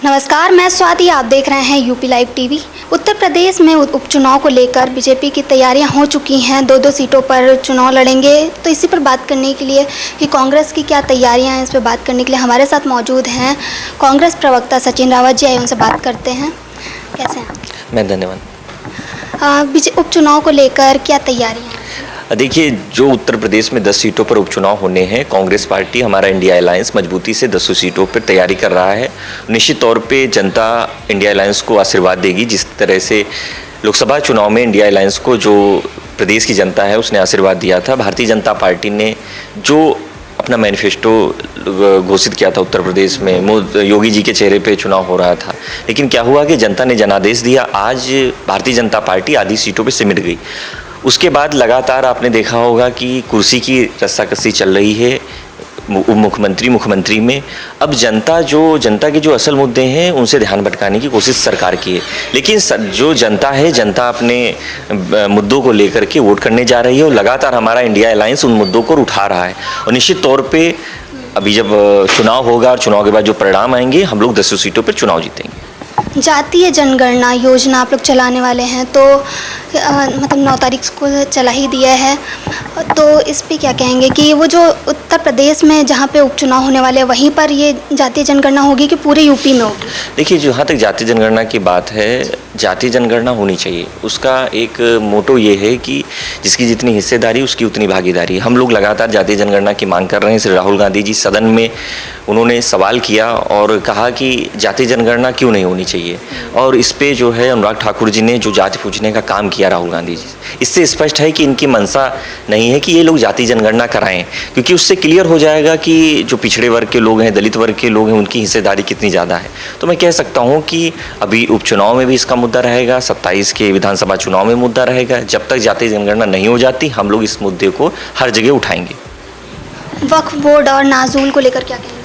नमस्कार, मैं स्वाति। आप देख रहे हैं UP live TV. Uttar Pradesh में उपचुनाव को लेकर बीजेपी की तैयारियां हो चुकी हैं। 2-2 सीटों पर चुनाव लड़ेंगे। तो इसी पर बात करने के लिए कि कांग्रेस की क्या तैयारियां हैं, इस पर बात करने के लिए हमारे साथ मौजूद हैं कांग्रेस प्रवक्ता सचिन रावत जी। आइए उनसे बात करते हैं। कैसे हैं? मैं धन्यवाद। उपचुनाव को लेकर क्या तैयारियाँ? देखिए, जो उत्तर प्रदेश में 10 सीटों पर उपचुनाव होने हैं, कांग्रेस पार्टी, हमारा इंडिया अलायंस मजबूती से 10 सीटों पर तैयारी कर रहा है। निश्चित तौर पे जनता इंडिया अलायंस को आशीर्वाद देगी। जिस तरह से लोकसभा चुनाव में इंडिया अलायंस को जो प्रदेश की जनता है उसने आशीर्वाद दिया था, भारतीय जनता पार्टी ने जो अपना मैनिफेस्टो घोषित किया था उत्तर प्रदेश में, योगी जी के चेहरे पे चुनाव हो रहा था, लेकिन क्या हुआ कि जनता ने जनादेश दिया। आज भारतीय जनता पार्टी आधी सीटों पे सिमट गई। उसके बाद लगातार आपने देखा होगा कि कुर्सी की रस्साकसी चल रही है उप मुख्यमंत्री में। अब जनता के जो असल मुद्दे हैं उनसे ध्यान भटकाने की कोशिश सरकार की है, लेकिन जो जनता है, जनता अपने मुद्दों को लेकर के वोट करने जा रही है और लगातार हमारा इंडिया अलायंस उन मुद्दों को उठा रहा है। और निश्चित तौर पे अभी जब चुनाव होगा और चुनाव के बाद जो परिणाम आएंगे, हम लोग 10 सीटों पर चुनाव जीतेंगे। जातीय जनगणना योजना आप लोग चलाने वाले हैं, तो मतलब 9 तारीख को चला ही दिया है, तो इस पे क्या कहेंगे कि वो जो उत्तर प्रदेश में जहाँ पे उपचुनाव होने वाले हैं वहीं पर ये जातीय जनगणना होगी कि पूरे यूपी में होगी? देखिए, जहाँ तक जातीय जनगणना की बात है, जातीय जनगणना होनी चाहिए। उसका एक मोटो ये है कि जिसकी जितनी हिस्सेदारी उसकी उतनी भागीदारी। हम लोग लगातार जातीय जनगणना की मांग कर रहे हैं। श्री राहुल गांधी जी सदन में उन्होंने सवाल किया और कहा कि जातीय जनगणना क्यों नहीं होनी चाहिए, और इस पे जो है अनुराग ठाकुर जी ने जो जाति पूछने का काम किया राहुल गांधी जी, इससे स्पष्ट है कि इनकी मंशा नहीं है कि ये लोग जाति जनगणना कराएं, क्योंकि उससे क्लियर हो जाएगा कि जो पिछड़े वर्ग के लोग हैं, दलित वर्ग के लोग हैं, उनकी हिस्सेदारी कितनी ज़्यादा है। तो मैं कह सकता हूँ कि अभी उपचुनाव में भी इसका मुद्दा रहेगा, 27 के विधानसभा चुनाव में मुद्दा रहेगा। जब तक जातीय जनगणना नहीं हो जाती, हम लोग इस मुद्दे को हर जगह उठाएंगे। वक्फ बोर्ड और नाज़ूल को लेकर क्या कहेंगे?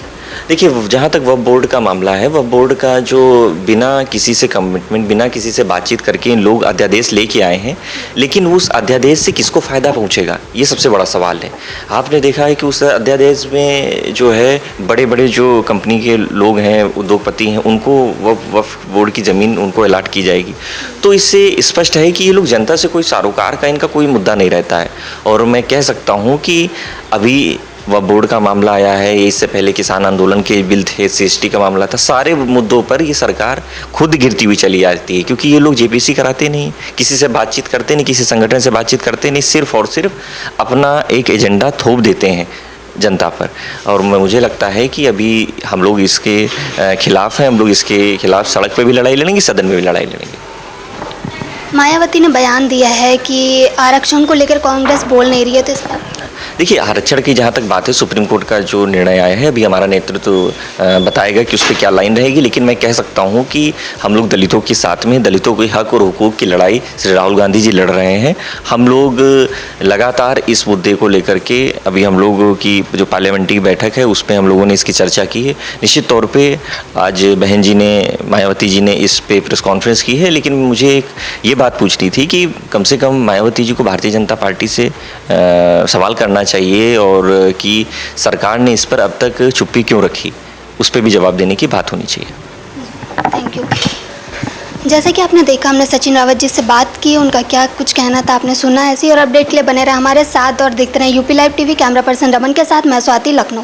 देखिए, जहाँ तक वक्फ बोर्ड का मामला है, वक्फ बोर्ड का जो बिना किसी से कमिटमेंट, बिना किसी से बातचीत करके इन लोग अध्यादेश लेके आए हैं, लेकिन उस अध्यादेश से किसको फ़ायदा पहुँचेगा, ये सबसे बड़ा सवाल है। आपने देखा है कि उस अध्यादेश में जो है बड़े बड़े जो कंपनी के लोग हैं, उद्योगपति हैं, उनको वक्फ बोर्ड की ज़मीन उनको अलाट की जाएगी। तो इससे स्पष्ट है कि ये लोग जनता से कोई सरोकार का इनका कोई मुद्दा नहीं रहता है। और मैं कह सकता हूँ कि अभी वक्फ बोर्ड का मामला आया है, इससे पहले किसान आंदोलन के बिल थे, SC/ST का मामला था। सारे मुद्दों पर ये सरकार खुद गिरती हुई चली जाती है, क्योंकि ये लोग JPC कराते नहीं, किसी से बातचीत करते नहीं, किसी संगठन से बातचीत करते नहीं, सिर्फ और सिर्फ अपना एक एजेंडा थोप देते हैं जनता पर। और मुझे लगता है कि अभी हम लोग इसके खिलाफ हैं। हम लोग इसके खिलाफ सड़क पर भी लड़ाई लड़ेंगे, सदन में भी लड़ाई लड़ेंगे। मायावती ने बयान दिया है कि आरक्षण को लेकर कांग्रेस बोल नहीं रही है, तो इस पर देखिए, आरक्षण की जहाँ तक बात है, सुप्रीम कोर्ट का जो निर्णय आया है, अभी हमारा नेतृत्व बताएगा कि उस पर क्या लाइन रहेगी, लेकिन मैं कह सकता हूँ कि हम लोग दलितों के साथ में, दलितों के हक और हुकूक की लड़ाई श्री राहुल गांधी जी लड़ रहे हैं। हम लोग लगातार इस मुद्दे को लेकर के, अभी हम लोगों की जो पार्लियामेंट्री बैठक है उस पर हम लोगों ने इसकी चर्चा की है। निश्चित तौर पर आज बहन जी ने, मायावती जी ने इस पर प्रेस कॉन्फ्रेंस की है, लेकिन मुझे ये बात पूछनी थी कि कम से कम मायावती जी को भारतीय जनता पार्टी से सवाल करना चाहिए, और कि सरकार ने इस पर अब तक चुप्पी क्यों रखी, उस पर भी जवाब देने की बात होनी चाहिए। Thank you. जैसे कि आपने देखा, हमने सचिन रावत जी से बात की, उनका क्या कुछ कहना था आपने सुना। ऐसी और अपडेट के लिए बने रहे हमारे साथ और देखते रहे UP live TV. Camera person Raman के साथ मैं स्वाति, लखनऊ।